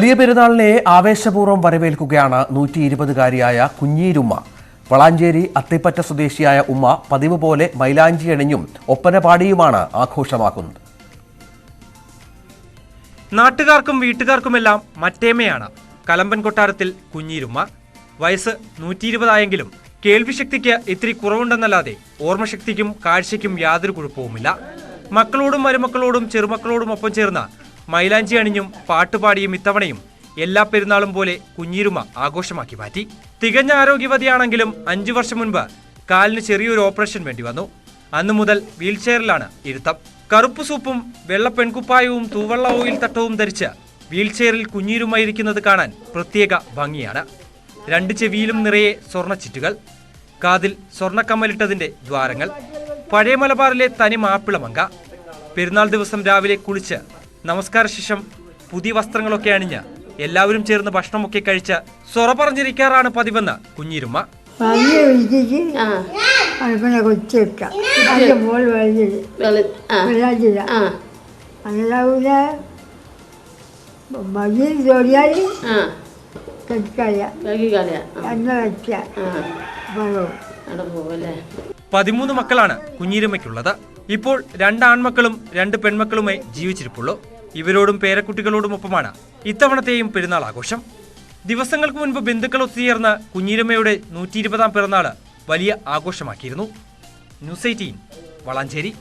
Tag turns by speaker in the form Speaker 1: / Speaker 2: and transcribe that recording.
Speaker 1: വലിയ പെരുന്നാളിനെ ആവേശപൂർവ്വം വരവേൽക്കുകയാണ് 120-കാരിയായ കുഞ്ഞീരുമ്മ. വളാഞ്ചേരി അത്തിപ്പറ്റ സ്വദേശിയായ ഉമ്മ പതിവ് പോലെ മൈലാഞ്ചി അണിഞ്ഞും ഒപ്പന പാടിയുമാണ് ആഘോഷമാക്കുന്നത്.
Speaker 2: നാട്ടുകാർക്കും വീട്ടുകാർക്കുമെല്ലാം മറ്റേമയാണ് കലമ്പൻ കൊട്ടാരത്തിൽ കുഞ്ഞീരുമ്മ. വയസ്സ് 120 കേൾവിശക്തിക്ക് ഇത്തിരി കുറവുണ്ടെന്നല്ലാതെ ഓർമ്മശക്തിക്കും കാഴ്ചയ്ക്കും യാതൊരു കുഴപ്പവുമില്ല. മക്കളോടും മരുമക്കളോടും ചെറുമക്കളോടും ഒപ്പം ചേർന്ന് മൈലാഞ്ചി അണിഞ്ഞും പാട്ടുപാടിയും ഇത്തവണയും എല്ലാ പെരുന്നാളും പോലെ കുഞ്ഞീരുമ്മ ആഘോഷമാക്കി മാറ്റി. തികഞ്ഞ ആരോഗ്യവതിയാണെങ്കിലും 5 വർഷം മുൻപ് കാലിന് ചെറിയൊരു ഓപ്പറേഷൻ വേണ്ടി വന്നു. അന്നു മുതൽ വീൽചെയറിലാണ് ഇരുത്തം. കറുപ്പ് സൂപ്പും വെള്ള പെൺകുപ്പായവും തൂവള്ള ഓയിൽ തട്ടവും ധരിച്ച് വീൽചെയറിൽ കുഞ്ഞീരുമ്മ ഇരിക്കുന്നത് കാണാൻ പ്രത്യേക ഭംഗിയാണ്. 2 ചെവിയിലും നിറയെ സ്വർണ്ണച്ചിറ്റുകൾ, കാതിൽ സ്വർണ്ണക്കമ്മലിട്ടതിന്റെ ദ്വാരങ്ങൾ. പഴയ മലബാറിലെ തനി മാപ്പിളമങ്ക. പെരുന്നാൾ ദിവസം രാവിലെ കുളിച്ച് നമസ്കാര ശേഷം പുതിയ വസ്ത്രങ്ങളൊക്കെ അണിഞ്ഞ് എല്ലാവരും ചേർന്ന് ഭക്ഷണമൊക്കെ കഴിച്ച് സൊറ പറഞ്ഞിരിക്കാറാണ് പതിവെന്ന് കുഞ്ഞീരുമ്മ. പതിമൂന്ന് മക്കളാണ് കുഞ്ഞീരുമ്മയ്ക്കുള്ളത്. ഇപ്പോൾ 2 ആൺമക്കളും 2 പെൺമക്കളുമായി ജീവിച്ചിരിപ്പുള്ളൂ. ഇവരോടും പേരക്കുട്ടികളോടുമൊപ്പമാണ് ഇത്തവണത്തെയും പെരുന്നാൾ ആഘോഷം. ദിവസങ്ങൾക്ക് മുൻപ് ബന്ധുക്കൾ ഒത്തുചേർന്ന് കുഞ്ഞീരുമ്മയുടെ 120-ാം പിറന്നാള് വലിയ ആഘോഷമാക്കിയിരുന്നു. ന്യൂസ് 18 വളാഞ്ചേരി.